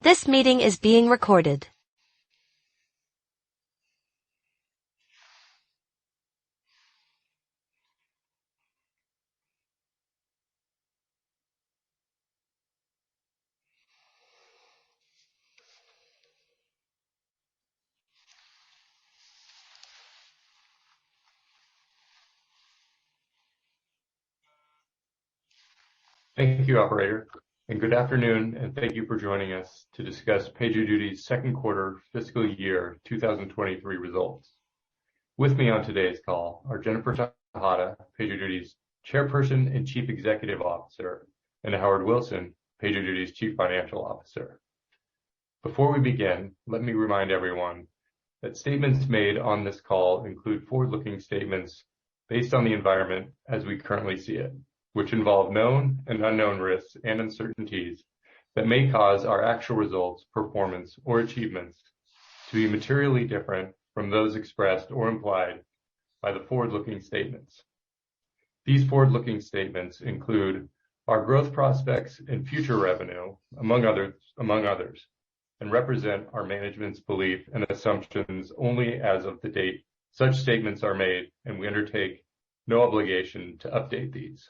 This meeting is being recorded. Thank you, operator, and good afternoon, and thank you for joining us to discuss PagerDuty's second quarter fiscal year 2023 results. With me on today's call are Jennifer Tejada, PagerDuty's Chairperson and Chief Executive Officer, and Howard Wilson, PagerDuty's Chief Financial Officer. Before we begin, let me remind everyone that statements made on this call include forward-looking statements based on the environment as we currently see it, which involve known and unknown risks and uncertainties that may cause our actual results, performance, or achievements to be materially different from those expressed or implied by the forward-looking statements. These forward-looking statements include our growth prospects and future revenue, among others, and represent our management's belief and assumptions only as of the date such statements are made, and we undertake no obligation to update these.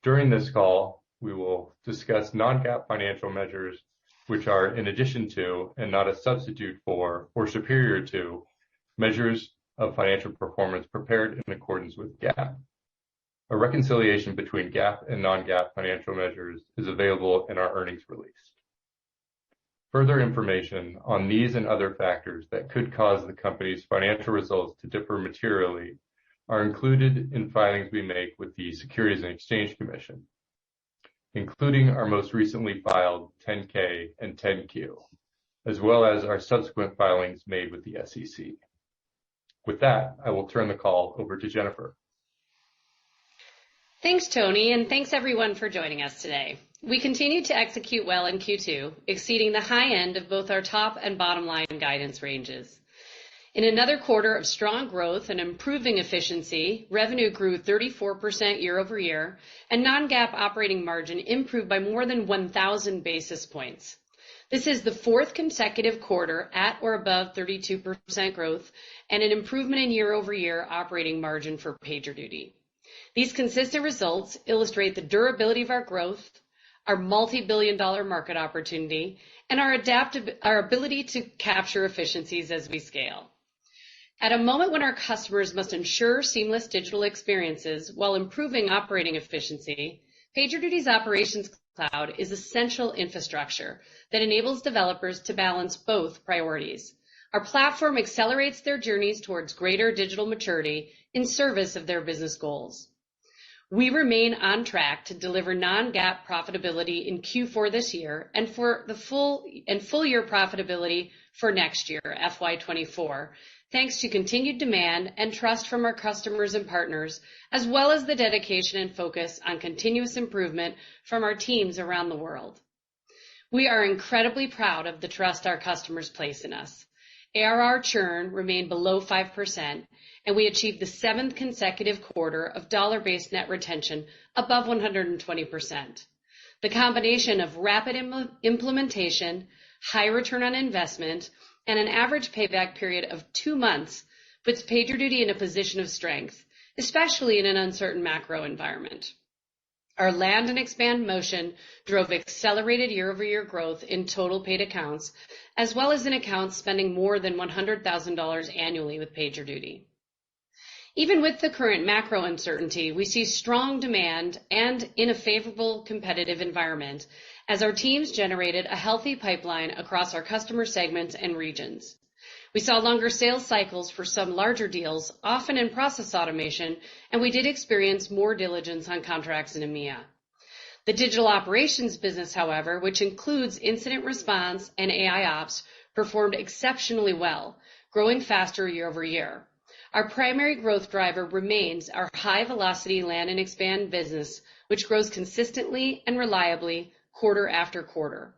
During this call, we will discuss non-GAAP financial measures, which are in addition to and not a substitute for or superior to measures of financial performance prepared in accordance with GAAP. A reconciliation between GAAP and non-GAAP financial measures is available in our earnings release. Further information on these and other factors that could cause the company's financial results to differ materially are included in filings we make with the Securities and Exchange Commission, including our most recently filed 10-K and 10-Q, as well as our subsequent filings made with the SEC. With that, I will turn the call over to Jennifer. Thanks, Tony, and thanks everyone for joining us today. We continue to execute well in Q2, exceeding the high end of both our top and bottom line guidance ranges. In another quarter of strong growth and improving efficiency, revenue grew 34% year over year, and non-GAAP operating margin improved by more than 1,000 basis points. This is the fourth consecutive quarter at or above 32% growth and an improvement in year-over-year operating margin for PagerDuty. These consistent results illustrate the durability of our growth, our multi-billion-dollar market opportunity, and our ability to capture efficiencies as we scale. At a moment when our customers must ensure seamless digital experiences while improving operating efficiency, PagerDuty's Operations Cloud is essential infrastructure that enables developers to balance both priorities. Our platform accelerates their journeys towards greater digital maturity in service of their business goals. We remain on track to deliver non-GAAP profitability in Q4 this year and for the full year profitability for next year, FY24, thanks to continued demand and trust from our customers and partners, as well as the dedication and focus on continuous improvement from our teams around the world. We are incredibly proud of the trust our customers place in us. ARR churn remained below 5%, and we achieved the 7th consecutive quarter of dollar-based net retention above 120%. The combination of rapid implementation, high return on investment, and an average payback period of 2 months puts PagerDuty in a position of strength, especially in an uncertain macro environment. Our land and expand motion drove accelerated year-over-year growth in total paid accounts, as well as in accounts spending more than $100,000 annually with PagerDuty. Even with the current macro uncertainty, we see strong demand and in a favorable competitive environment as our teams generated a healthy pipeline across our customer segments and regions. We saw longer sales cycles for some larger deals, often in process automation, and we did experience more diligence on contracts in EMEA. The digital operations business, however, which includes incident response and AI ops, performed exceptionally well, growing faster year over year. Our primary growth driver remains our high-velocity land and expand business, which grows consistently and reliably quarter after quarter.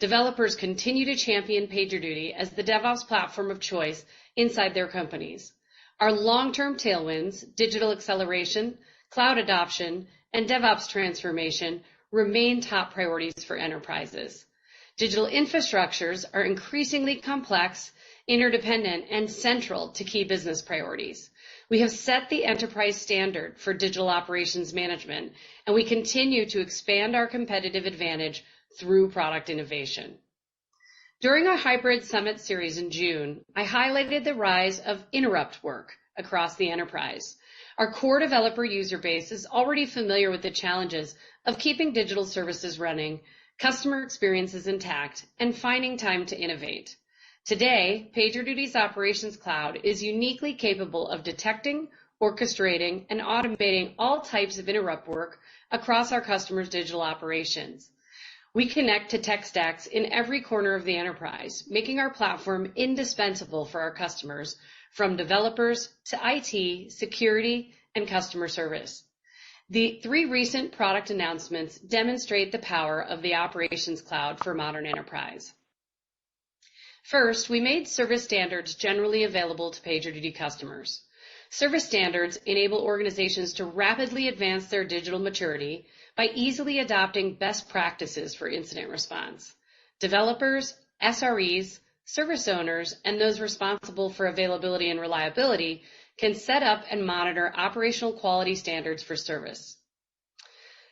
Developers continue to champion PagerDuty as the DevOps platform of choice inside their companies. Our long-term tailwinds, digital acceleration, cloud adoption, and DevOps transformation remain top priorities for enterprises. Digital infrastructures are increasingly complex, interdependent, and central to key business priorities. We have set the enterprise standard for digital operations management, and we continue to expand our competitive advantage through product innovation. During our hybrid summit series in June, I highlighted the rise of interrupt work across the enterprise. Our core developer user base is already familiar with the challenges of keeping digital services running, customer experiences intact, and finding time to innovate. Today, PagerDuty's Operations Cloud is uniquely capable of detecting, orchestrating, and automating all types of interrupt work across our customers' digital operations. We connect to tech stacks in every corner of the enterprise, making our platform indispensable for our customers, from developers to IT, security, and customer service. The 3 recent product announcements demonstrate the power of the Operations Cloud for modern enterprise. First, we made service standards generally available to PagerDuty customers. Service standards enable organizations to rapidly advance their digital maturity by easily adopting best practices for incident response. Developers, SREs, service owners, and those responsible for availability and reliability can set up and monitor operational quality standards for service.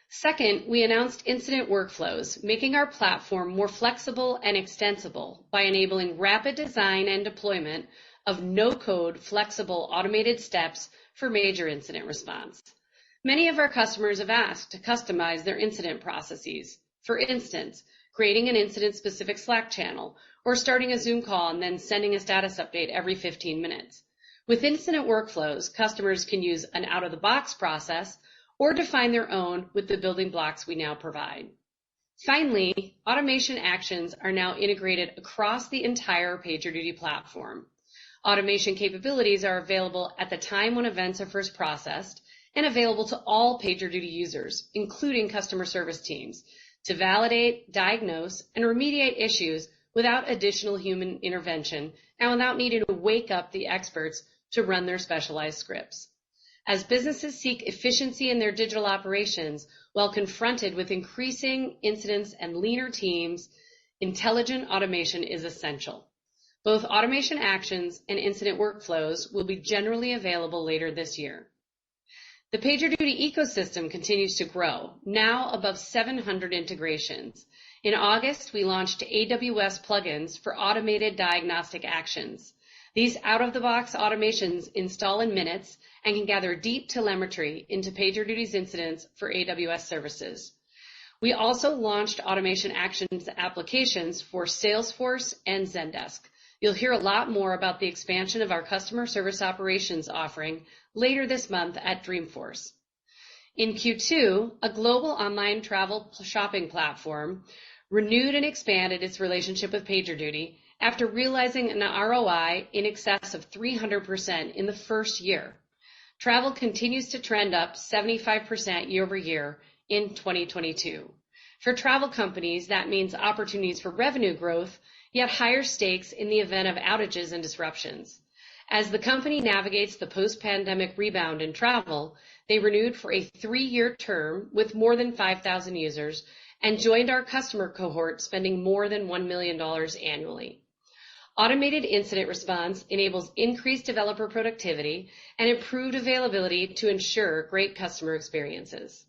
Second, we announced incident workflows, making our platform more flexible and extensible by enabling rapid design and deployment of no-code, flexible, automated steps for major incident response. Many of our customers have asked to customize their incident processes. For instance, creating an incident-specific Slack channel, or starting a Zoom call and then sending a status update every 15 minutes. With incident workflows, customers can use an out-of-the-box process or define their own with the building blocks we now provide. Finally, automation actions are now integrated across the entire PagerDuty platform. Automation capabilities are available at the time when events are first processed and available to all PagerDuty users, including customer service teams, to validate, diagnose, and remediate issues without additional human intervention and without needing to wake up the experts to run their specialized scripts. As businesses seek efficiency in their digital operations while confronted with increasing incidents and leaner teams, intelligent automation is essential. Both automation actions and incident workflows will be generally available later this year. The PagerDuty ecosystem continues to grow, now above 700 integrations. In August, we launched AWS plugins for automated diagnostic actions. These out-of-the-box automations install in minutes and can gather deep telemetry into PagerDuty's incidents for AWS services. We also launched automation actions applications for Salesforce and Zendesk. You'll hear a lot more about the expansion of our customer service operations offering later this month at Dreamforce. In Q2, a global online travel shopping platform renewed and expanded its relationship with PagerDuty after realizing an ROI in excess of 300% in the first year. Travel continues to trend up 75% year over year in 2022. For travel companies, that means opportunities for revenue growth, yet higher stakes in the event of outages and disruptions. As the company navigates the post-pandemic rebound in travel, they renewed for a 3-year term with more than 5,000 users and joined our customer cohort spending more than $1 million annually. Automated incident response enables increased developer productivity and improved availability to ensure great customer experiences.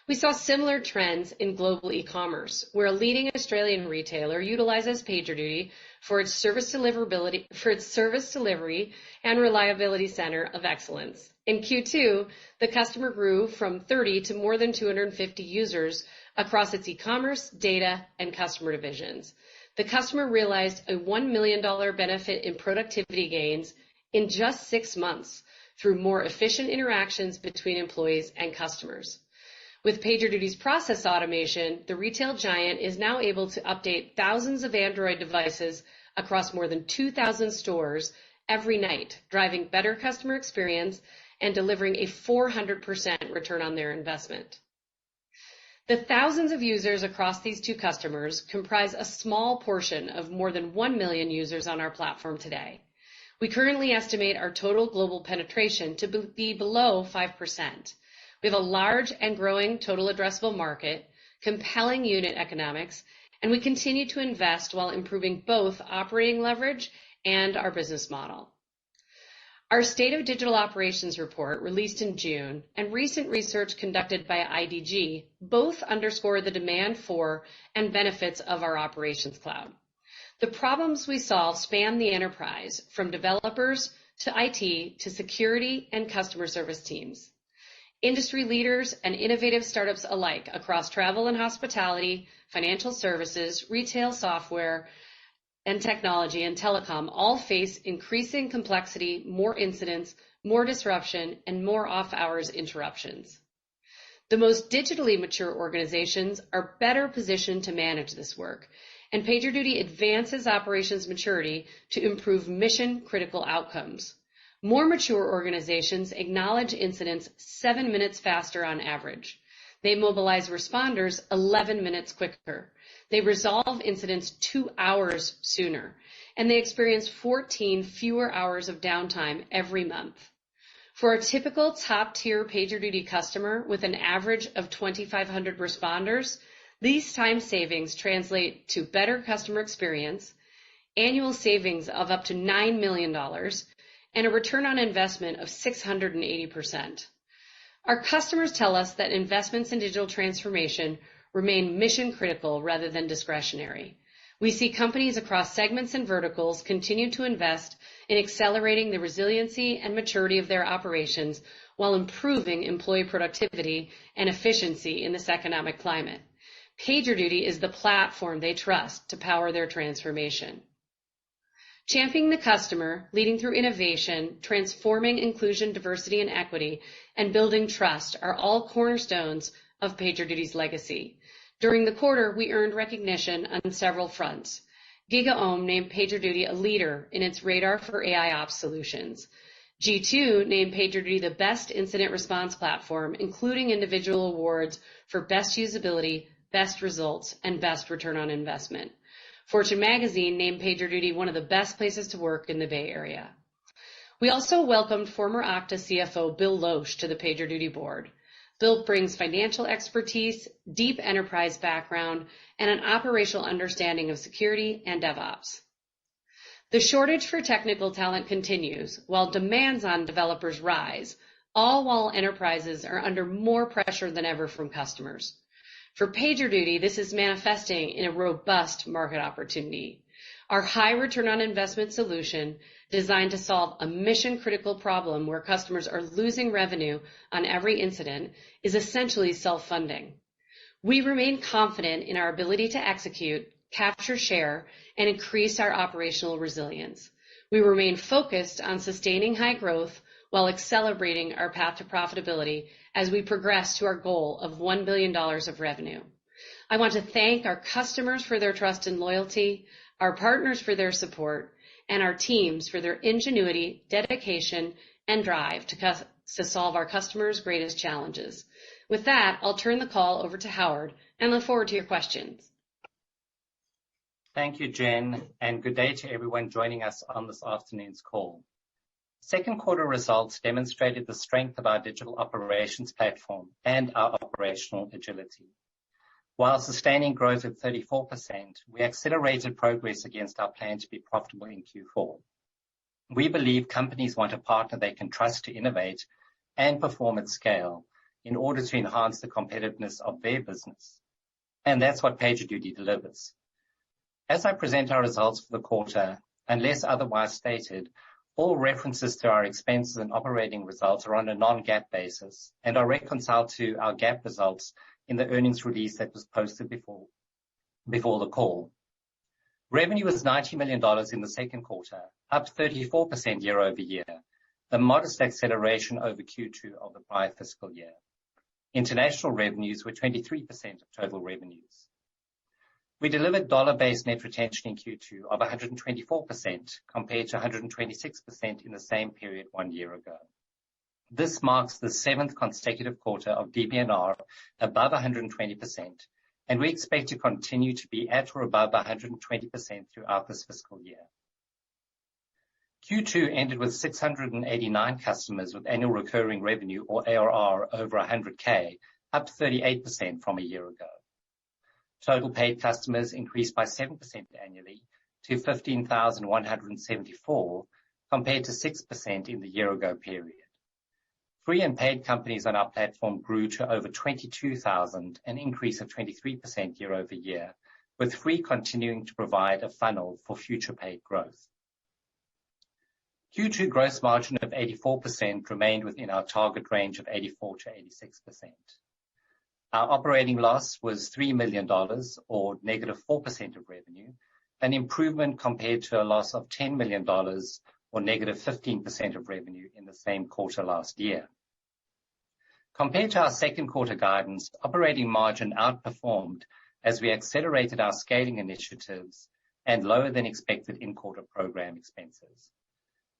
We saw similar trends in global e-commerce, where a leading Australian retailer utilizes PagerDuty for its service delivery and reliability center of excellence. In Q2, the customer grew from 30 to more than 250 users across its e-commerce, data, and customer divisions. The customer realized a $1 million benefit in productivity gains in just 6 months through more efficient interactions between employees and customers. With PagerDuty's process automation, the retail giant is now able to update thousands of Android devices across more than 2,000 stores every night, driving better customer experience and delivering a 400% return on their investment. The thousands of users across these two customers comprise a small portion of more than 1 million users on our platform today. We currently estimate our total global penetration to be below 5%. We have a large and growing total addressable market, compelling unit economics, and we continue to invest while improving both operating leverage and our business model. Our State of Digital Operations report, released in June, and recent research conducted by IDG both underscore the demand for and benefits of our Operations Cloud. The problems we solve span the enterprise, from developers to IT to security and customer service teams. Industry leaders and innovative startups alike across travel and hospitality, financial services, retail software, and technology and telecom all face increasing complexity, more incidents, more disruption, and more off-hours interruptions. The most digitally mature organizations are better positioned to manage this work, and PagerDuty advances operations maturity to improve mission-critical outcomes. More mature organizations acknowledge incidents 7 minutes faster on average. They mobilize responders 11 minutes quicker. They resolve incidents 2 hours sooner, and they experience 14 fewer hours of downtime every month. For a typical top-tier PagerDuty customer with an average of 2,500 responders, these time savings translate to better customer experience, annual savings of up to $9 million, and a return on investment of 680%. Our customers tell us that investments in digital transformation remain mission critical rather than discretionary. We see companies across segments and verticals continue to invest in accelerating the resiliency and maturity of their operations while improving employee productivity and efficiency in this economic climate. PagerDuty is the platform they trust to power their transformation. Championing the customer, leading through innovation, transforming inclusion, diversity, and equity, and building trust are all cornerstones of PagerDuty's legacy. During the quarter, we earned recognition on several fronts. GigaOM named PagerDuty a leader in its Radar for AIOps solutions. G2 named PagerDuty the best incident response platform, including individual awards for best usability, best results, and best return on investment. Fortune magazine named PagerDuty one of the best places to work in the Bay Area. We also welcomed former Okta CFO Bill Loesch to the PagerDuty board. Bill brings financial expertise, deep enterprise background, and an operational understanding of security and DevOps. The shortage for technical talent continues, while demands on developers rise, all while enterprises are under more pressure than ever from customers. For PagerDuty, this is manifesting in a robust market opportunity. Our high return on investment solution, designed to solve a mission-critical problem where customers are losing revenue on every incident, is essentially self-funding. We remain confident in our ability to execute, capture share, and increase our operational resilience. We remain focused on sustaining high growth while accelerating our path to profitability as we progress to our goal of $1 billion of revenue. I want to thank our customers for their trust and loyalty, our partners for their support, and our teams for their ingenuity, dedication, and drive to solve our customers' greatest challenges. With that, I'll turn the call over to Howard and look forward to your questions. Thank you, Jen, and good day to everyone joining us on this afternoon's call. Second quarter results demonstrated the strength of our digital operations platform and our operational agility. While sustaining growth at 34%, we accelerated progress against our plan to be profitable in Q4. We believe companies want a partner they can trust to innovate and perform at scale in order to enhance the competitiveness of their business. And that's what PagerDuty delivers. As I present our results for the quarter, unless otherwise stated, all references to our expenses and operating results are on a non-GAAP basis and are reconciled to our GAAP results in the earnings release that was posted before the call. Revenue was $90 million in the second quarter, up 34% year over year, a modest acceleration over Q2 of the prior fiscal year. International revenues were 23% of total revenues. We delivered dollar-based net retention in Q2 of 124% compared to 126% in the same period 1 year ago. This marks the 7th consecutive quarter of DBNR above 120%, and we expect to continue to be at or above 120% throughout this fiscal year. Q2 ended with 689 customers with annual recurring revenue, or ARR, over 100K, up 38% from a year ago. Total paid customers increased by 7% annually to 15,174, compared to 6% in the year-ago period. Free and paid companies on our platform grew to over 22,000, an increase of 23% year-over-year, with free continuing to provide a funnel for future paid growth. Q2 gross margin of 84% remained within our target range of 84 to 86%. Our operating loss was $3 million, or negative 4% of revenue, an improvement compared to a loss of $10 million, or negative 15% of revenue in the same quarter last year. Compared to our second quarter guidance, operating margin outperformed as we accelerated our scaling initiatives and lower than expected in-quarter program expenses.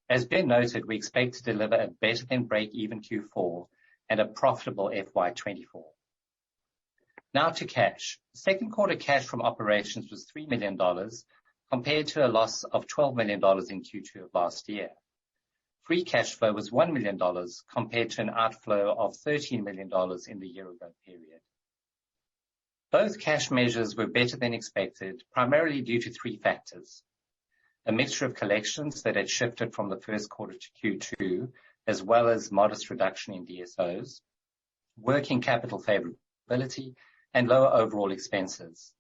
As Ben noted, we expect to deliver a better than break-even Q4 and a profitable FY24. Now to cash. Second quarter cash from operations was $3 million, compared to a loss of $12 million in Q2 of last year. Free cash flow was $1 million, compared to an outflow of $13 million in the year-ago period. Both cash measures were better than expected, primarily due to three factors: a mixture of collections that had shifted from the first quarter to Q2, as well as modest reduction in DSOs, working capital favorability, and lower overall expenses.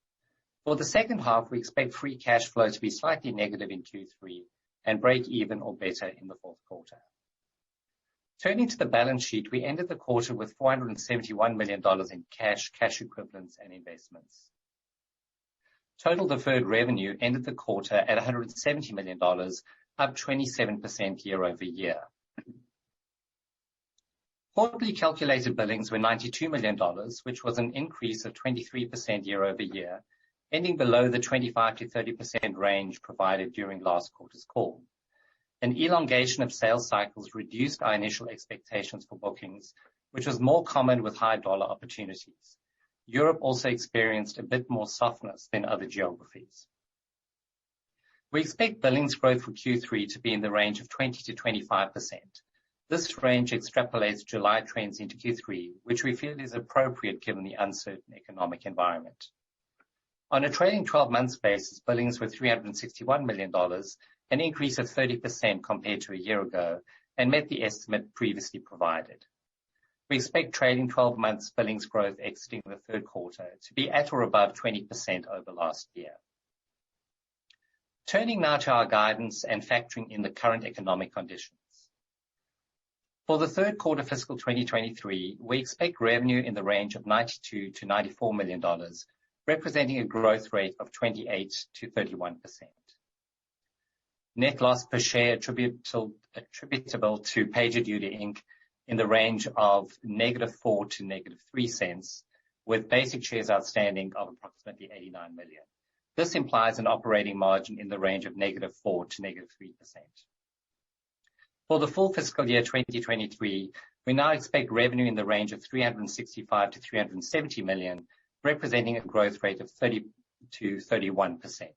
For the second half, we expect free cash flow to be slightly negative in Q3 and break even or better in the fourth quarter. Turning to the balance sheet, we ended the quarter with $471 million in cash equivalents, and investments. Total deferred revenue ended the quarter at $170 million, up 27% year-over-year. Quarterly calculated billings were $92 million, which was an increase of 23% year-over-year, ending below the 25 to 30% range provided during last quarter's call. An elongation of sales cycles reduced our initial expectations for bookings, which was more common with high dollar opportunities. Europe also experienced a bit more softness than other geographies. We expect billings growth for Q3 to be in the range of 20 to 25%. This range extrapolates July trends into Q3, which we feel is appropriate given the uncertain economic environment. On a trailing 12 months basis, billings were $361 million, an increase of 30% compared to a year ago, and met the estimate previously provided. We expect trailing 12 months billings growth exiting the third quarter to be at or above 20% over last year. Turning now to our guidance and factoring in the current economic conditions. For the third quarter fiscal 2023, we expect revenue in the range of $92 to $94 million, representing a growth rate of 28 to 31%. Net loss per share attributable to PagerDuty Inc. in the range of -4 to -3 cents, with basic shares outstanding of approximately 89 million. This implies an operating margin in the range of -4 to -3%. For the full fiscal year 2023, we now expect revenue in the range of $365 to $370 million, representing a growth rate of 30 to 31%.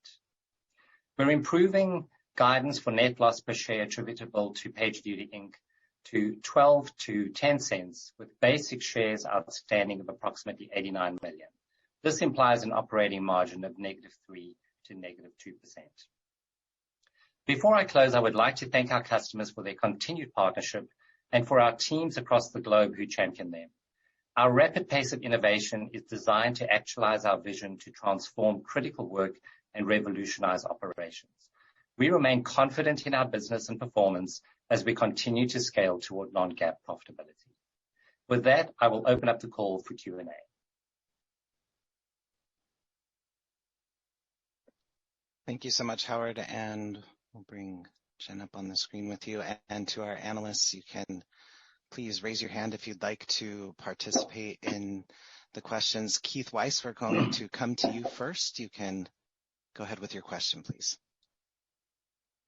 We're improving guidance for net loss per share attributable to PagerDuty Inc. to 12 to 10 cents, with basic shares outstanding of approximately 89 million. This implies an operating margin of -3 to -2%. Before I close, I would like to thank our customers for their continued partnership and for our teams across the globe who champion them. Our rapid pace of innovation is designed to actualize our vision to transform critical work and revolutionize operations. We remain confident in our business and performance as we continue to scale toward non-GAAP profitability. With that, I will open up the call for Q&A. Thank you so much, Howard, and we'll bring Jen up on the screen with you. And to our analysts, you can please raise your hand if you'd like to participate in the questions. Keith Weiss, we're going to come to you first. You can go ahead with your question, please.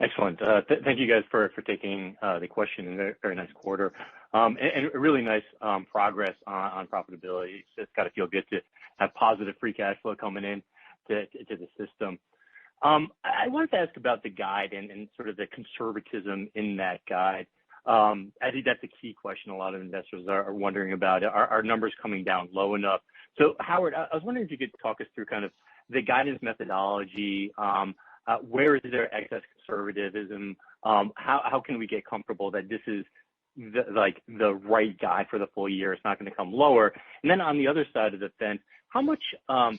Excellent. Thank you guys for taking the question. In a very nice quarter, and really nice progress on profitability. It's got to feel good to have positive free cash flow coming in to the system. I wanted to ask about the guide and sort of the conservatism in that guide. I think that's a key question a lot of investors are wondering about. Are numbers coming down low enough? So Howard, I was wondering if you could talk us through kind of the guidance methodology. Where is there excess conservatism? How can we get comfortable that this is the right guide for the full year? It's not going to come lower. And then on the other side of the fence, how much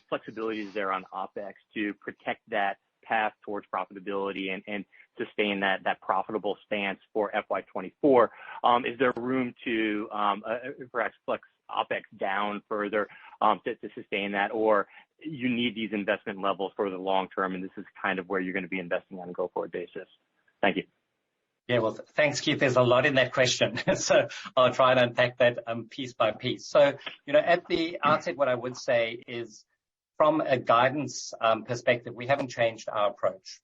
flexibility is there on OPEX to protect that path towards profitability and sustain that profitable stance for FY24? Is there room to perhaps flex OPEX down further to sustain that, or you need these investment levels for the long term, and this is kind of where you're going to be investing on a go-forward basis? Thank you. Yeah, well, thanks, Keith. There's a lot in that question. So I'll try and unpack that piece by piece. So, at the outset, what I would say is from a guidance perspective, we haven't changed our approach.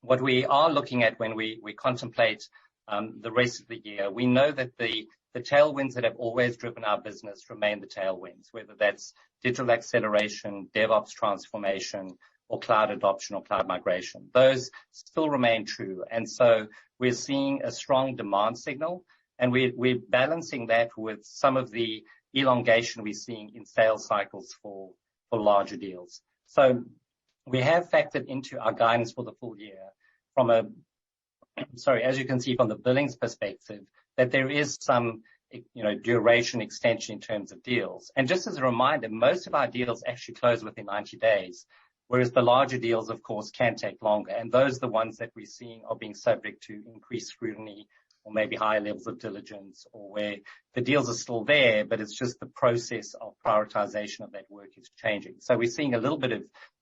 What we are looking at when we contemplate the rest of the year, we know that the tailwinds that have always driven our business remain the tailwinds, whether that's digital acceleration, DevOps transformation, or cloud adoption or cloud migration. Those still remain true. And so we're seeing a strong demand signal, and we're balancing that with some of the elongation we're seeing in sales cycles for larger deals. So we have factored into our guidance for the full year as you can see from the billings perspective, that there is some, duration extension in terms of deals. And just as a reminder, most of our deals actually close within 90 days, whereas the larger deals, of course, can take longer. And those are the ones that we're seeing are being subject to increased scrutiny or maybe higher levels of diligence, or where the deals are still there, but it's just the process of prioritization of that work is changing. So we're seeing a little bit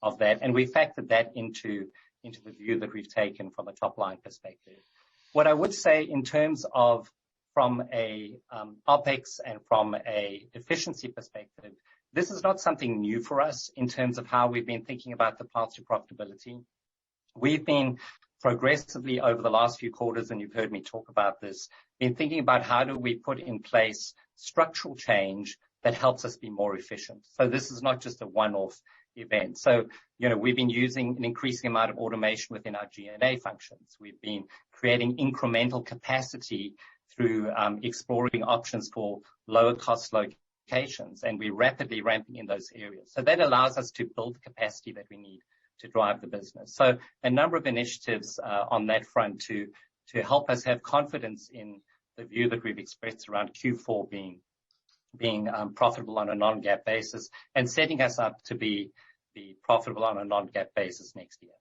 of that, and we factored that into the view that we've taken from a top-line perspective. What I would say in terms of from a OPEX and from a efficiency perspective, this is not something new for us in terms of how we've been thinking about the path to profitability. We've been progressively over the last few quarters, and you've heard me talk about this, been thinking about how do we put in place structural change that helps us be more efficient. So this is not just a one-off event. So, we've been using an increasing amount of automation within our G&A functions. We've been creating incremental capacity through exploring options for lower cost locations, and we're rapidly ramping in those areas. So that allows us to build the capacity that we need to drive the business. So a number of initiatives on that front to help us have confidence in the view that we've expressed around Q4 being profitable on a non-GAAP basis, and setting us up to be profitable on a non-GAAP basis next year.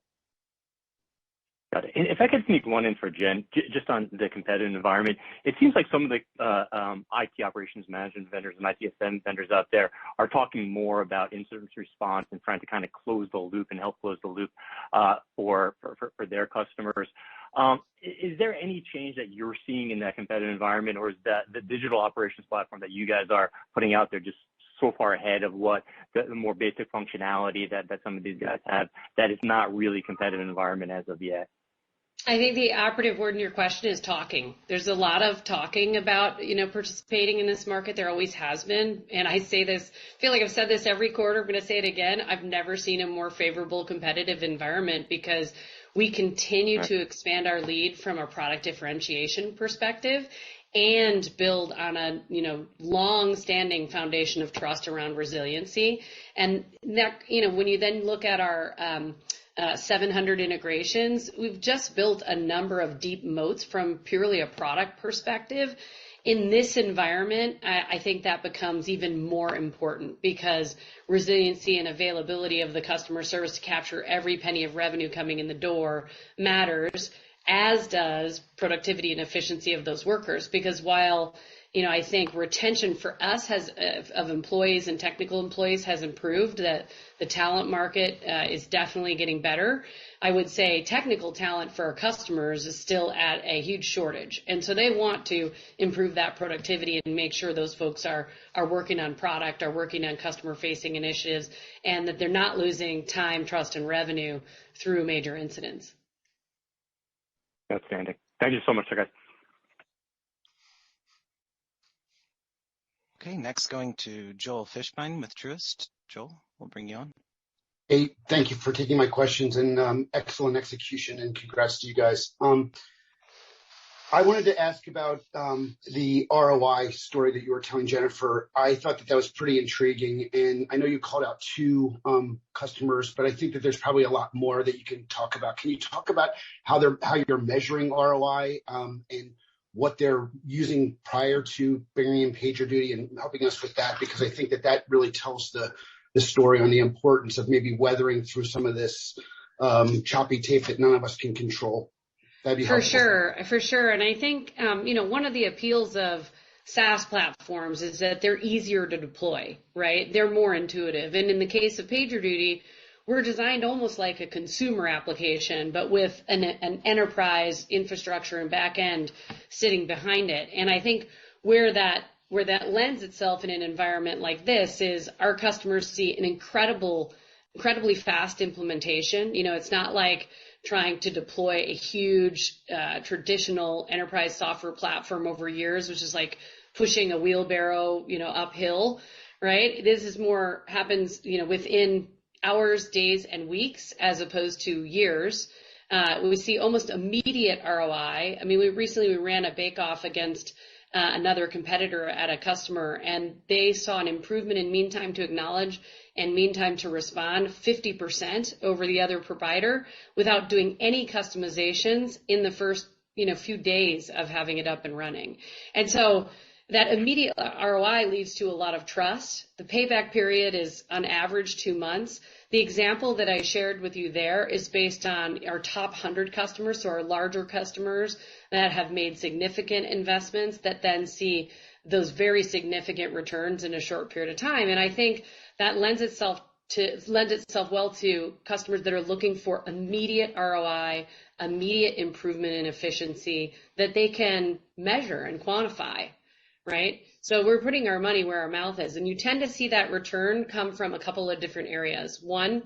Got it. And if I could sneak one in for Jen, just on the competitive environment, it seems like some of the IT operations management vendors and ITSM vendors out there are talking more about incident response and trying to kind of close the loop and help close the loop for their customers. Is there any change that you're seeing in that competitive environment, or is that the digital operations platform that you guys are putting out there just so far ahead of what the more basic functionality that some of these guys have that it's not really competitive environment as of yet? I think the operative word in your question is talking. There's a lot of talking about, participating in this market. There always has been. And I say this, feel like I've said this every quarter. I'm going to say it again. I've never seen a more favorable competitive environment because we continue to expand our lead from a product differentiation perspective and build on a, long-standing foundation of trust around resiliency. And that, when you then look at our 700 integrations, we've just built a number of deep moats from purely a product perspective. In this environment, I think that becomes even more important because resiliency and availability of the customer service to capture every penny of revenue coming in the door matters, as does productivity and efficiency of those workers. Because while, I think retention for us of employees and technical employees has improved, that the talent market is definitely getting better. I would say technical talent for our customers is still at a huge shortage. And so they want to improve that productivity and make sure those folks are working on product, are working on customer facing initiatives, and that they're not losing time, trust, and revenue through major incidents. Outstanding. Thank you so much, guys. Okay, next going to Joel Fishbein with Truist. Joel, we'll bring you on. Hey, thank you for taking my questions, and excellent execution, and congrats to you guys. I wanted to ask about the ROI story that you were telling, Jennifer. I thought that was pretty intriguing, and I know you called out 2 customers, but I think that there's probably a lot more that you can talk about. Can you talk about how you're measuring ROI and what they're using prior to bringing in PagerDuty and helping us with that? Because I think that really tells the story on the importance of maybe weathering through some of this choppy tape that none of us can control. That'd be helpful. For sure. And I think, one of the appeals of SaaS platforms is that they're easier to deploy, right? They're more intuitive. And in the case of PagerDuty, we're designed almost like a consumer application, but with an enterprise infrastructure and back end sitting behind it. And I think where that lends itself in an environment like this is our customers see an incredibly fast implementation. It's not like trying to deploy a huge traditional enterprise software platform over years, which is like pushing a wheelbarrow, uphill, right? This is more happens, within hours, days, and weeks as opposed to years. We see almost immediate ROI. I mean, we ran a bake-off against another competitor at a customer, and they saw an improvement in mean time to acknowledge and mean time to respond 50% over the other provider without doing any customizations in the first few days of having it up and running. And so that immediate ROI leads to a lot of trust. The payback period is on average 2 months. The example that I shared with you there is based on our top 100 customers, so our larger customers that have made significant investments that then see those very significant returns in a short period of time. And I think that lends itself well to customers that are looking for immediate ROI, immediate improvement in efficiency that they can measure and quantify, right? So we're putting our money where our mouth is, and you tend to see that return come from a couple of different areas. One,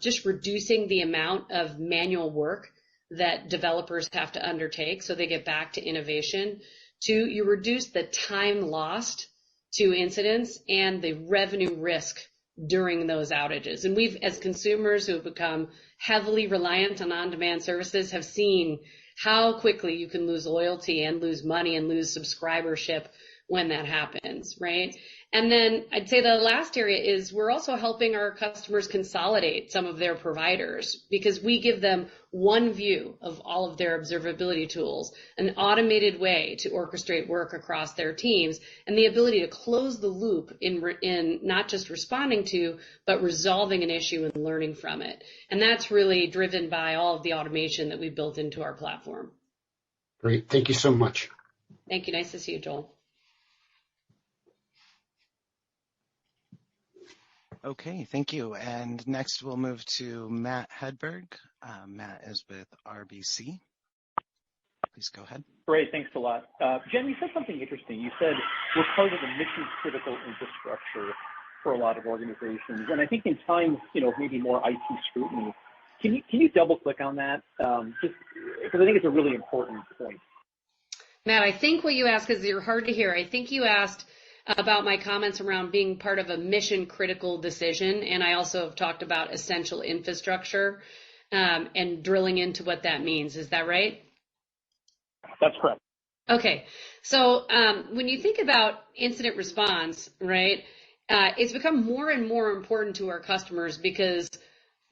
just reducing the amount of manual work that developers have to undertake so they get back to innovation. 2, you reduce the time lost to incidents and the revenue risk during those outages. And we've, as consumers who have become heavily reliant on on-demand services, have seen how quickly you can lose loyalty and lose money and lose subscribership when that happens, right? And then I'd say the last area is we're also helping our customers consolidate some of their providers because we give them one view of all of their observability tools, an automated way to orchestrate work across their teams, and the ability to close the loop in not just responding to, but resolving an issue and learning from it. And that's really driven by all of the automation that we've built into our platform. Great. Thank you so much. Thank you. Nice to see you, Joel. Okay, thank you. And next we'll move to Matt Hedberg. Matt is with RBC. Please go ahead. Great, thanks a lot. Jen, you said something interesting. You said we're part of the mission-critical infrastructure for a lot of organizations. And I think in times, maybe more IT scrutiny, can you double-click on that? Just because I think it's a really important point. Matt, I think what you asked, because you're hard to hear, I think you asked about my comments around being part of a mission-critical decision, and I also have talked about essential infrastructure and drilling into what that means. Is that right? That's correct. Okay, so when you think about incident response, right, it's become more and more important to our customers because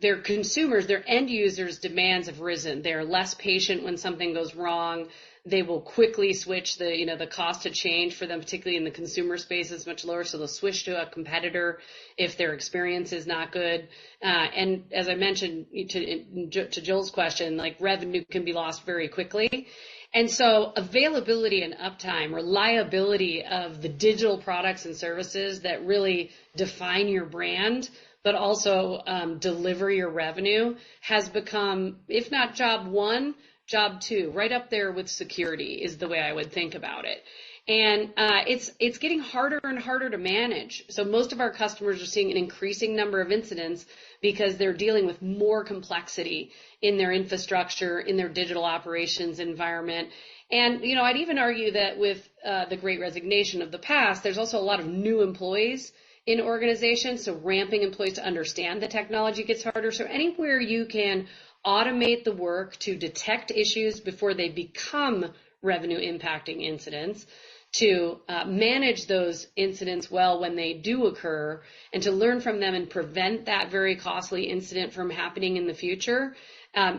their consumers, their end users' demands have risen. They're less patient when something goes wrong. They will quickly switch the cost to change for them, particularly in the consumer space, is much lower. So they'll switch to a competitor if their experience is not good. And as I mentioned to Joel's question, like revenue can be lost very quickly. And so availability and uptime, reliability of the digital products and services that really define your brand, but also deliver your revenue has become, if not job one, job two, right up there with security is the way I would think about it. And it's getting harder and harder to manage. So most of our customers are seeing an increasing number of incidents because they're dealing with more complexity in their infrastructure, in their digital operations environment. And, I'd even argue that with the great resignation of the past, there's also a lot of new employees in organizations. So ramping employees to understand the technology gets harder. So anywhere you can automate the work to detect issues before they become revenue impacting incidents, to manage those incidents well when they do occur, and to learn from them and prevent that very costly incident from happening in the future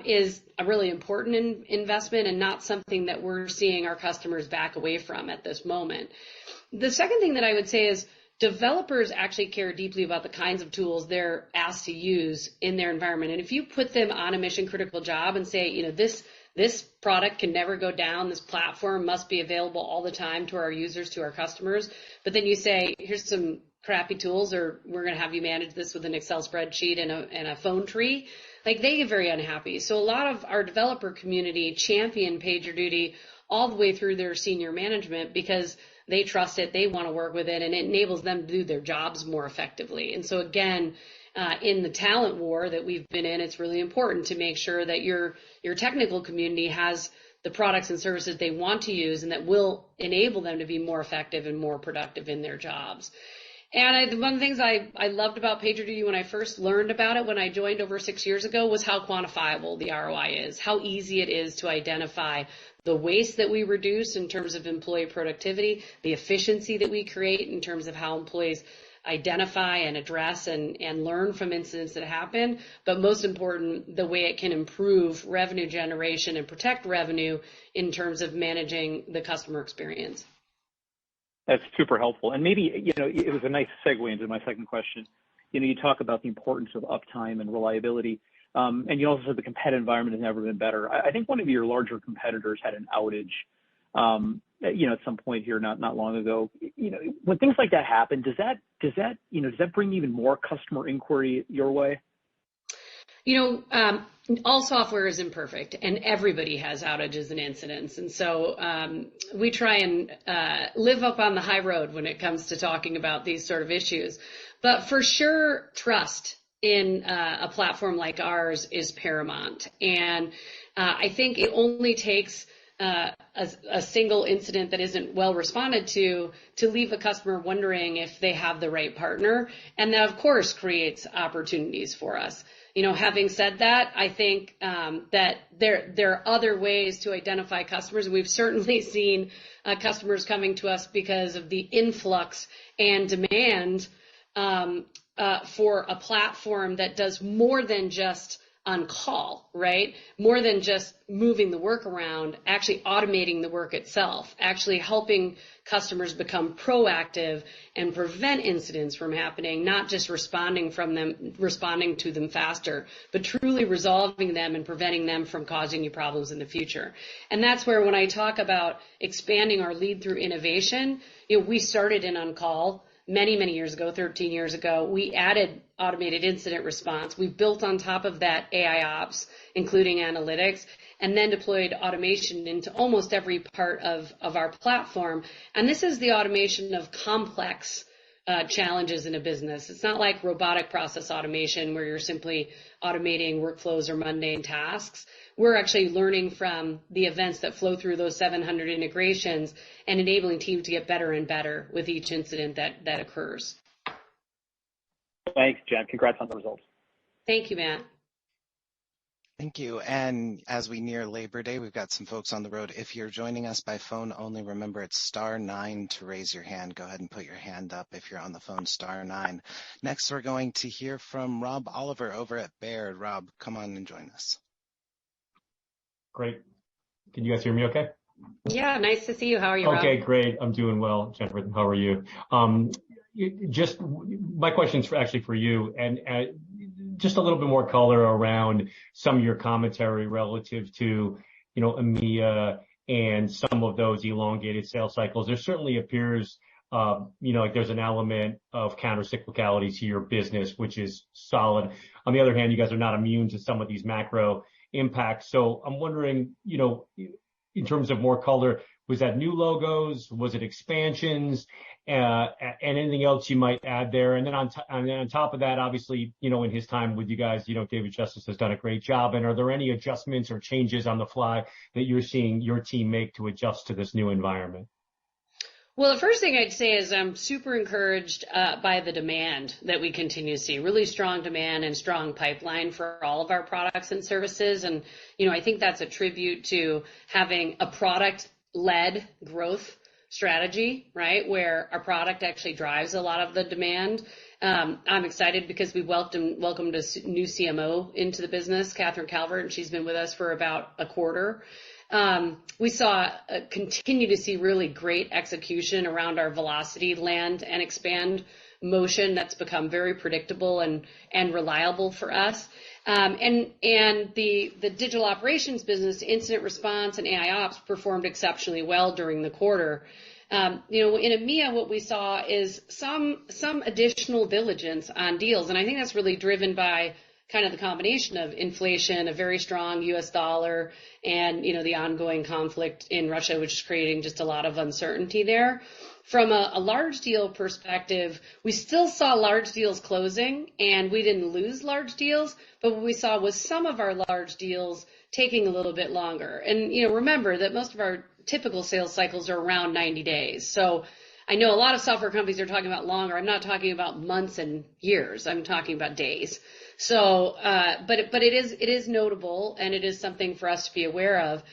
is a really important investment, and not something that we're seeing our customers back away from at this moment. The second thing that I would say is developers actually care deeply about the kinds of tools they're asked to use in their environment. And if you put them on a mission critical job and say, you know, this product can never go down, this platform must be available all the time to our users, to our customers, but then you say, here's some crappy tools, or we're going to have you manage this with an Excel spreadsheet and a phone tree, like, they get very unhappy. So a lot of our developer community champion PagerDuty all the way through their senior management, because they trust it, they want to work with it, and it enables them to do their jobs more effectively. And so again, in the talent war that we've been in, it's really important to make sure that your technical community has the products and services they want to use, and that will enable them to be more effective and more productive in their jobs. And one of the things I loved about PagerDuty when I first learned about it, when I joined over 6 years ago, was how quantifiable the ROI is, how easy it is to identify the waste that we reduce in terms of employee productivity, the efficiency that we create in terms of how employees identify and address and learn from incidents that happen, but most important, the way it can improve revenue generation and protect revenue in terms of managing the customer experience. That's super helpful. And maybe, you know, it was a nice segue into my second question. You know, you talk about the importance of uptime and reliability, and you also said the competitive environment has never been better. I think one of your larger competitors had an outage, you know, at some point here not long ago. You know, when things like that happen, does that bring even more customer inquiry your way? You know, all software is imperfect, and everybody has outages and incidents. And so we try and live up on the high road when it comes to talking about these sort of issues. But for sure, trust in a platform like ours is paramount. And I think it only takes a single incident that isn't well responded to leave a customer wondering if they have the right partner. And that, of course, creates opportunities for us. You know, having said that, I think that there are other ways to identify customers, and we've certainly seen customers coming to us because of the influx and demand for a platform that does more than just on call, right? More than just moving the work around, actually automating the work itself, actually helping customers become proactive and prevent incidents from happening, not just responding to them faster, but truly resolving them and preventing them from causing you problems in the future. And that's where, when I talk about expanding our lead through innovation, you know, we started in on call many years ago, 13 years ago. We added automated incident response. We built on top of that AI ops, including analytics, and then deployed automation into almost every part of our platform. And this is the automation of complex challenges in a business. It's not like robotic process automation where you're simply automating workflows or mundane tasks. We're actually learning from the events that flow through those 700 integrations and enabling teams to get better and better with each incident that occurs. Thanks, Jen. Congrats on the results. Thank you, Matt. Thank you. And as we near Labor Day, we've got some folks on the road. If you're joining us by phone only, remember it's *9 to raise your hand. Go ahead and put your hand up if you're on the phone, *9. Next, we're going to hear from Rob Oliver over at Baird. Rob, come on and join us. Great. Can you guys hear me okay? Yeah, nice to see you. How are you, Rob? Okay, great. I'm doing well, Jennifer. How are you? Just my question's actually for you, and just a little bit more color around some of your commentary relative to, you know, EMEA and some of those elongated sales cycles. There certainly appears, you know, like there's an element of counter-cyclicality to your business, which is solid. On the other hand, you guys are not immune to some of these macro impacts. So I'm wondering, you know, in terms of more color, was that new logos? Was it expansions? And anything else you might add there? And then on top of that, obviously, you know, in his time with you guys, you know, David Justice has done a great job. And are there any adjustments or changes on the fly that you're seeing your team make to adjust to this new environment? Well, the first thing I'd say is I'm super encouraged by the demand that we continue to see. Really strong demand and strong pipeline for all of our products and services. And, you know, I think that's a tribute to having a product led growth strategy, right? Where our product actually drives a lot of the demand. I'm excited because we welcomed a new CMO into the business, Catherine Calvert, and she's been with us for about a quarter. We continue to see really great execution around our velocity land and expand motion that's become very predictable and reliable for us. And the digital operations business, incident response and AI ops performed exceptionally well during the quarter. In EMEA, what we saw is some additional diligence on deals. And I think that's really driven by kind of the combination of inflation, a very strong US dollar, and, the ongoing conflict in Russia, which is creating just a lot of uncertainty there. From a large deal perspective, we still saw large deals closing, and we didn't lose large deals, but what we saw was some of our large deals taking a little bit longer. And, remember that most of our typical sales cycles are around 90 days. So I know a lot of software companies are talking about longer. I'm not talking about months and years. I'm talking about days. So, but it is notable, and it is something for us to be aware of.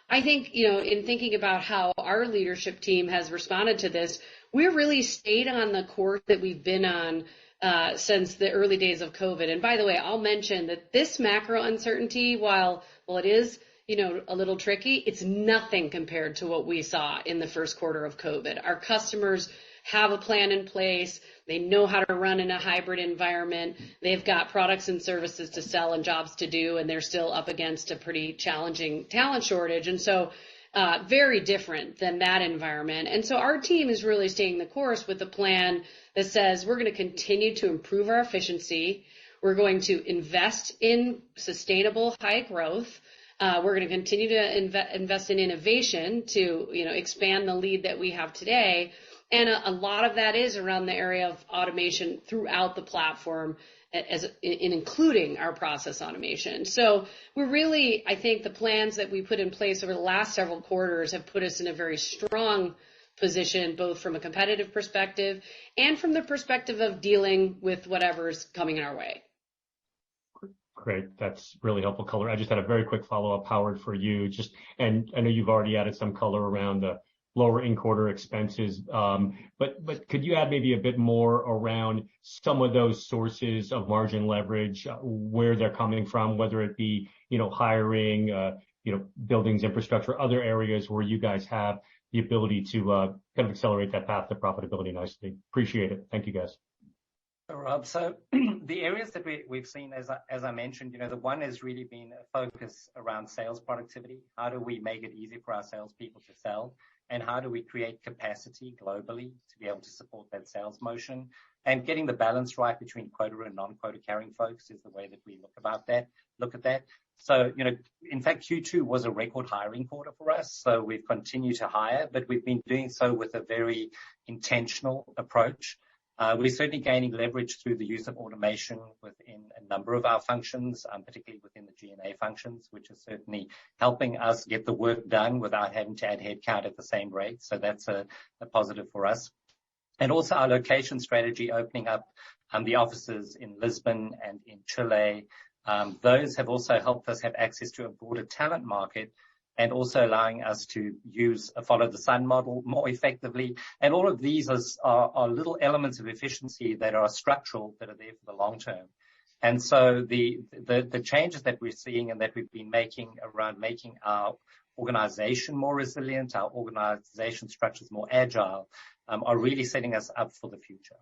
I think, in thinking about how our leadership team has responded to this, we're really stayed on the course that we've been on since the early days of COVID. And by the way, I'll mention that this macro uncertainty, while it is, a little tricky, it's nothing compared to what we saw in the first quarter of COVID. Our customers have a plan in place. They know how to run in a hybrid environment. They've got products and services to sell and jobs to do, and they're still up against a pretty challenging talent shortage. And so very different than that environment. And so our team is really staying the course with a plan that says we're going to continue to improve our efficiency. We're going to invest in sustainable high growth. We're going to continue to invest in innovation to, expand the lead that we have today. And a lot of that is around the area of automation throughout the platform, including our process automation. So we're really, I think the plans that we put in place over the last several quarters have put us in a very strong position, both from a competitive perspective and from the perspective of dealing with whatever's coming our way. Great. That's really helpful color. I just had a very quick follow-up, Howard, for you. And I know you've already added some color around the lower in-quarter expenses, but could you add maybe a bit more around some of those sources of margin leverage, where they're coming from, whether it be, hiring, buildings, infrastructure, other areas where you guys have the ability to kind of accelerate that path to profitability nicely? Appreciate it. Thank you, guys. Rob, so the areas that we've seen, as I mentioned, the one has really been a focus around sales productivity. How do we make it easy for our salespeople to sell? And how do we create capacity globally to be able to support that sales motion? And getting the balance right between quota and non-quota carrying folks is the way that we look at that. So, in fact, Q2 was a record hiring quarter for us. So we've continued to hire, but we've been doing so with a very intentional approach. We're certainly gaining leverage through the use of automation within a number of our functions, particularly within the G&A functions, which is certainly helping us get the work done without having to add headcount at the same rate. So that's a positive for us. And also our location strategy, opening up the offices in Lisbon and in Chile. Those have also helped us have access to a broader talent market, and also allowing us to use a follow the sun model more effectively. And all of these are little elements of efficiency that are structural, that are there for the long term. And so the changes that we're seeing and that we've been making around making our organization more resilient, our organization structures more agile, are really setting us up for the future.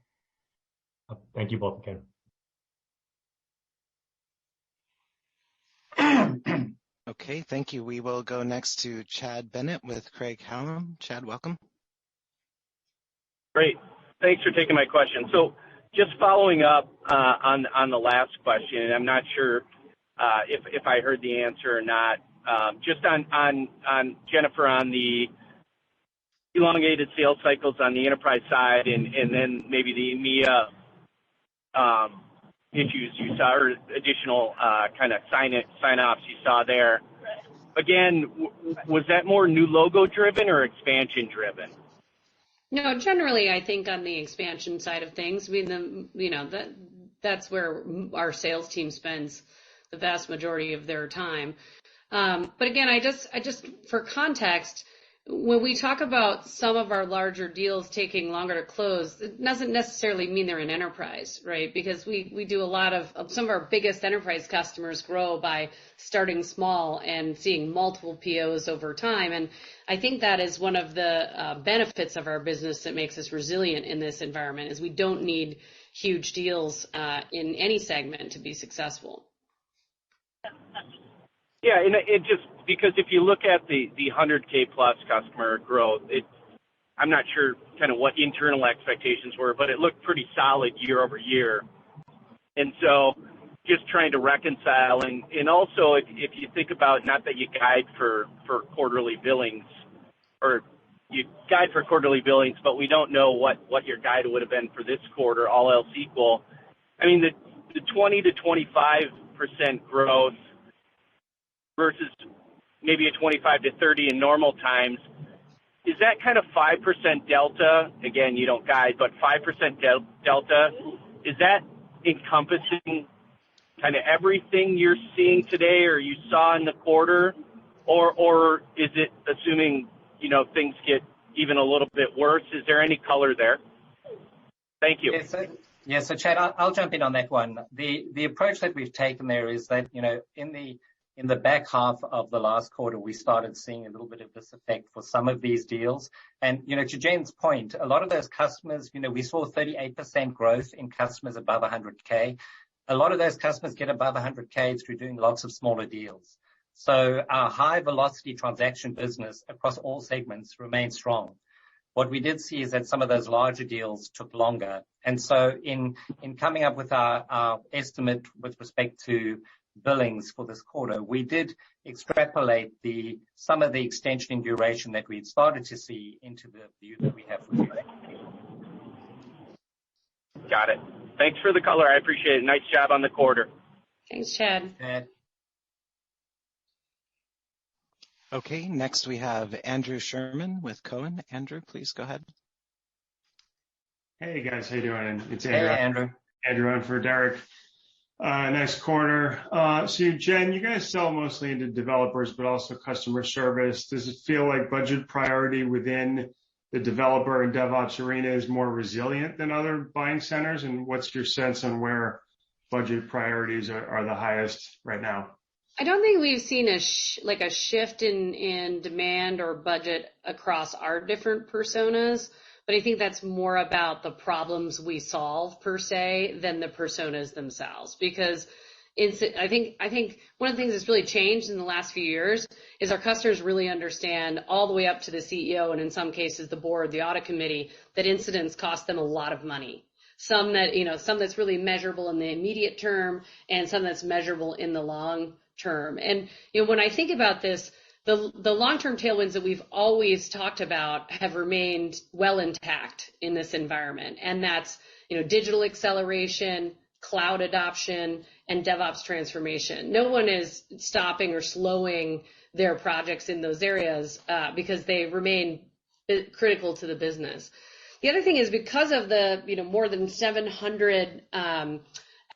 Thank you both again. Okay, thank you. We will go next to Chad Bennett with Craig-Hallum. Chad, welcome. Great. Thanks for taking my question. So just following up on the last question, and I'm not sure if I heard the answer or not, just on Jennifer, on the elongated sales cycles on the enterprise side, and then maybe the EMEA issues you saw, or additional kind of sign-offs you saw there. Again, was that more new logo driven or expansion driven? No, generally, I think on the expansion side of things, that's where our sales team spends the vast majority of their time. But again, I just for context, when we talk about some of our larger deals taking longer to close, it doesn't necessarily mean they're an enterprise, right? Because we do a lot of some of our biggest enterprise customers grow by starting small and seeing multiple POs over time. And I think that is one of the benefits of our business that makes us resilient in this environment, is we don't need huge deals in any segment to be successful. Yeah, and it just, because if you look at the 100K plus customer growth, I'm not sure kind of what internal expectations were, but it looked pretty solid year over year. And so just trying to reconcile, and also if you think about, not that you guide for quarterly billings, or you guide for quarterly billings, but we don't know what your guide would have been for this quarter, all else equal. I mean, the 20 to 25% growth versus maybe a 25 to 30 in normal times, is that kind of 5% delta? Again, you don't guide, but 5% delta, is that encompassing kind of everything you're seeing today or you saw in the quarter? Or is it assuming, things get even a little bit worse? Is there any color there? Thank you. Yes, so Chad, I'll jump in on that one. The approach that we've taken there is that, in the back half of the last quarter, we started seeing a little bit of this effect for some of these deals. And, to Jen's point, a lot of those customers, we saw 38% growth in customers above 100K. A lot of those customers get above 100K through doing lots of smaller deals. So our high velocity transaction business across all segments remains strong. What we did see is that some of those larger deals took longer. And so in coming up with our estimate with respect to billings for this quarter, we did extrapolate some of the extension in duration that we had started to see into the view that we have for you. Got it. Thanks for the color. I appreciate it. Nice job on the quarter. Thanks, Chad. Okay, next we have Andrew Sherman with Cohen. Andrew, please go ahead. Hey guys, how you doing? It's Andrew. Hey, Andrew. Andrew on for Derek. Nice quarter. So Jen, you guys sell mostly into developers, but also customer service. Does it feel like budget priority within the developer and DevOps arena is more resilient than other buying centers? And what's your sense on where budget priorities are the highest right now? I don't think we've seen a shift in demand or budget across our different personas, but I think that's more about the problems we solve per se than the personas themselves. Because I think one of the things that's really changed in the last few years is our customers really understand, all the way up to the CEO and in some cases the board, the audit committee, that incidents cost them a lot of money. Some that's really measurable in the immediate term, and some that's measurable in the long term. And when I think about this, the long-term tailwinds that we've always talked about have remained well intact in this environment, and that's digital acceleration, cloud adoption, and DevOps transformation. No one is stopping or slowing their projects in those areas because they remain critical to the business. The other thing is, because of the more than 700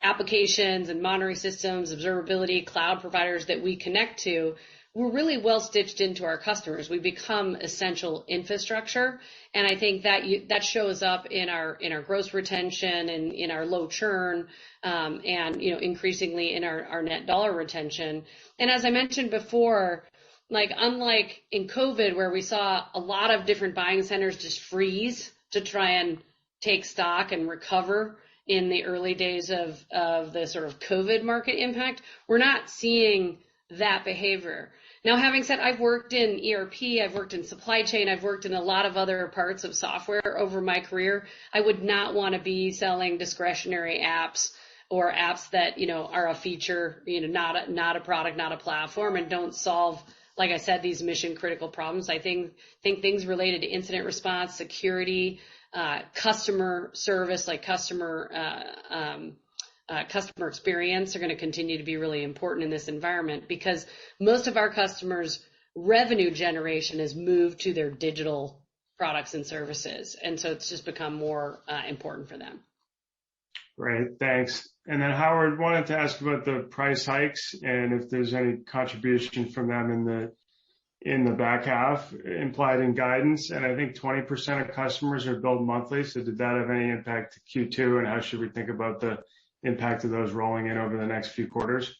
applications and monitoring systems, observability, cloud providers that we connect to, we're really well stitched into our customers. We become essential infrastructure, and I think that shows up in our gross retention and in our low churn, and increasingly in our net dollar retention. And as I mentioned before, unlike in COVID, where we saw a lot of different buying centers just freeze to try and take stock and recover in the early days of the sort of COVID market impact, we're not seeing that behavior. Now, having said, I've worked in ERP, I've worked in supply chain, I've worked in a lot of other parts of software over my career. I would not want to be selling discretionary apps or apps that, are a feature, not a product, not a platform, and don't solve, like I said, these mission critical problems. I think things related to incident response, security, customer service, like customer experience, are going to continue to be really important in this environment, because most of our customers' revenue generation has moved to their digital products and services. And so it's just become more important for them. Great, thanks. And then Howard, wanted to ask about the price hikes and if there's any contribution from them in the in the back half implied in guidance, and I think 20% of customers are billed monthly. So did that have any impact to Q2, and how should we think about the impact of those rolling in over the next few quarters?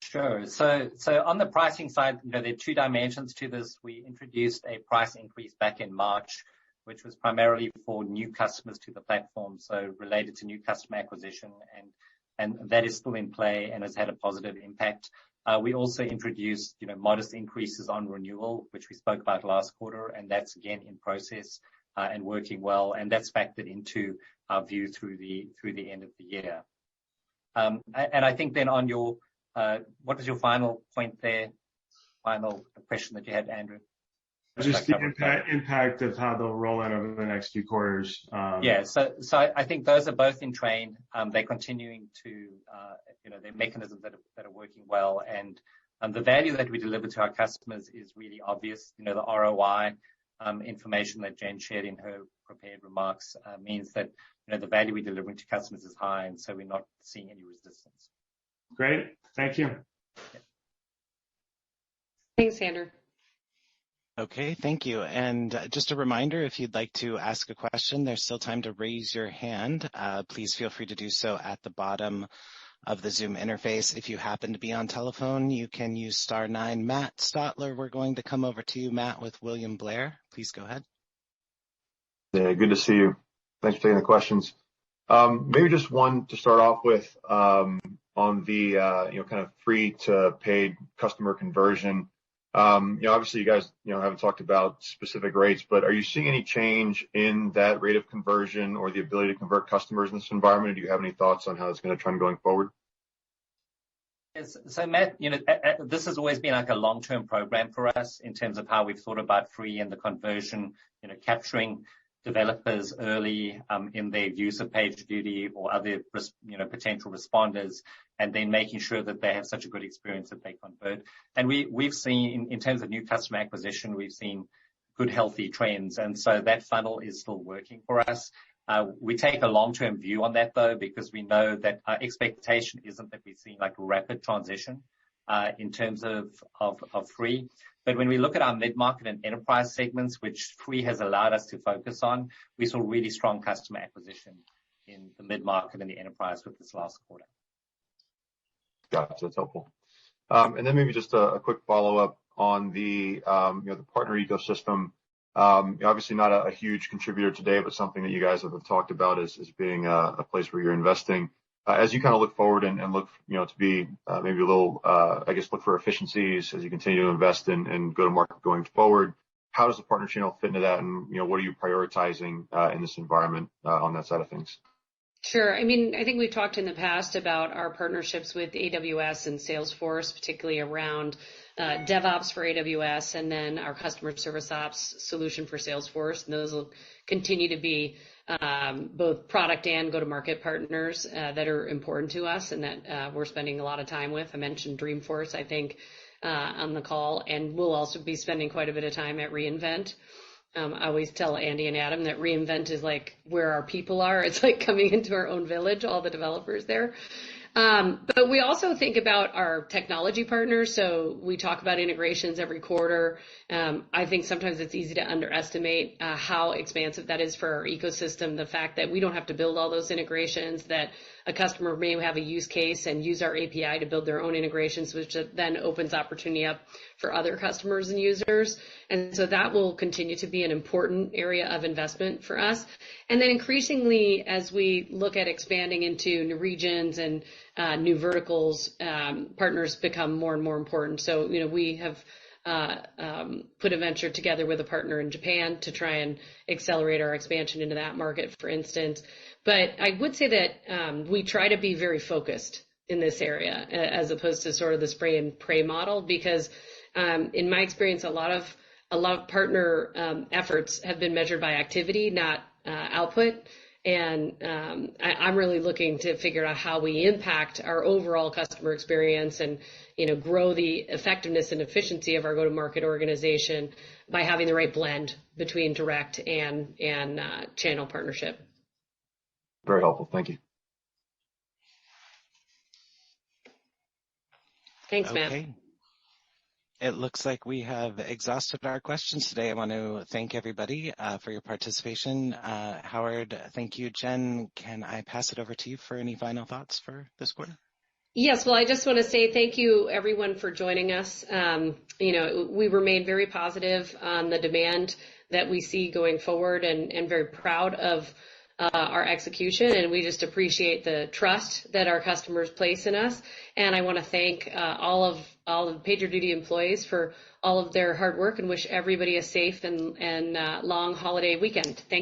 Sure. So on the pricing side, there are two dimensions to this. We introduced a price increase back in March, which was primarily for new customers to the platform, so related to new customer acquisition, and that is still in play and has had a positive impact. We also introduced, modest increases on renewal, which we spoke about last quarter, and that's again in process and working well, and that's factored into our view through the end of the year. And I think then on your what was your final point there? Final question that you had, Andrew? Just the impact of how they'll roll in over the next few quarters. Yeah. So I think those are both in train. They're continuing to, they're mechanisms that are working well. And the value that we deliver to our customers is really obvious. The ROI information that Jen shared in her prepared remarks means that, the value we're delivering to customers is high, and so we're not seeing any resistance. Great. Thank you. Yeah. Thanks, Andrew. Okay, thank you. And just a reminder, if you'd like to ask a question, there's still time to raise your hand. Please feel free to do so at the bottom of the Zoom interface. If you happen to be on telephone, you can use *9. Matt Stotler, we're going to come over to you. Matt with William Blair. Please go ahead. Yeah, good to see you. Thanks for taking the questions. Maybe just one to start off with on the kind of free to paid customer conversion. Obviously you guys, haven't talked about specific rates, but are you seeing any change in that rate of conversion or the ability to convert customers in this environment? Do you have any thoughts on how it's going to trend going forward? Yes. So Matt, this has always been like a long-term program for us in terms of how we've thought about free and the conversion, capturing developers early in their use of PagerDuty or other, potential responders, and then making sure that they have such a good experience that they convert. And we've seen, in terms of new customer acquisition, we've seen good, healthy trends. And so that funnel is still working for us. We take a long-term view on that, though, because we know that our expectation isn't that we're seeing like rapid transition in terms of free. But when we look at our mid-market and enterprise segments, which free has allowed us to focus on, we saw really strong customer acquisition in the mid-market and the enterprise with this last quarter. Gotcha, that's helpful. And then maybe just a quick follow-up on the the partner ecosystem. Obviously not a huge contributor today, but something that you guys have talked about as being a place where you're investing. As you kind of look forward and look, to be maybe a little, look for efficiencies as you continue to invest and go to market going forward, how does the partner channel fit into that? And, what are you prioritizing in this environment on that side of things? Sure. I mean, I think we've talked in the past about our partnerships with AWS and Salesforce, particularly around DevOps for AWS and then our customer service ops solution for Salesforce. And those will continue to be both product and go-to-market partners that are important to us and that we're spending a lot of time with. I mentioned Dreamforce, I think, on the call, and we'll also be spending quite a bit of time at reInvent. I always tell Andy and Adam that reInvent is like where our people are. It's like coming into our own village, all the developers there. But we also think about our technology partners. So we talk about integrations every quarter. I think sometimes it's easy to underestimate how expansive that is for our ecosystem. The fact that we don't have to build all those integrations, that a customer may have a use case and use our API to build their own integrations, which then opens opportunity up for other customers and users. And so that will continue to be an important area of investment for us. And then increasingly, as we look at expanding into new regions and new verticals, partners become more and more important. So, we have put a venture together with a partner in Japan to try and accelerate our expansion into that market, for instance. But I would say that we try to be very focused in this area as opposed to sort of the spray and pray model, because in my experience, a lot of partner efforts have been measured by activity, not output. And I'm really looking to figure out how we impact our overall customer experience and, grow the effectiveness and efficiency of our go-to-market organization by having the right blend between direct and channel partnership. Very helpful. Thank you. Thanks, Matt. Okay. It looks like we have exhausted our questions today. I want to thank everybody for your participation. Howard, thank you. Jen, can I pass it over to you for any final thoughts for this quarter? Yes, well, I just want to say thank you, everyone, for joining us. We remain very positive on the demand that we see going forward and very proud of our execution, and we just appreciate the trust that our customers place in us. And I want to thank all of PagerDuty employees for all of their hard work and wish everybody a safe and long holiday weekend. Thank you.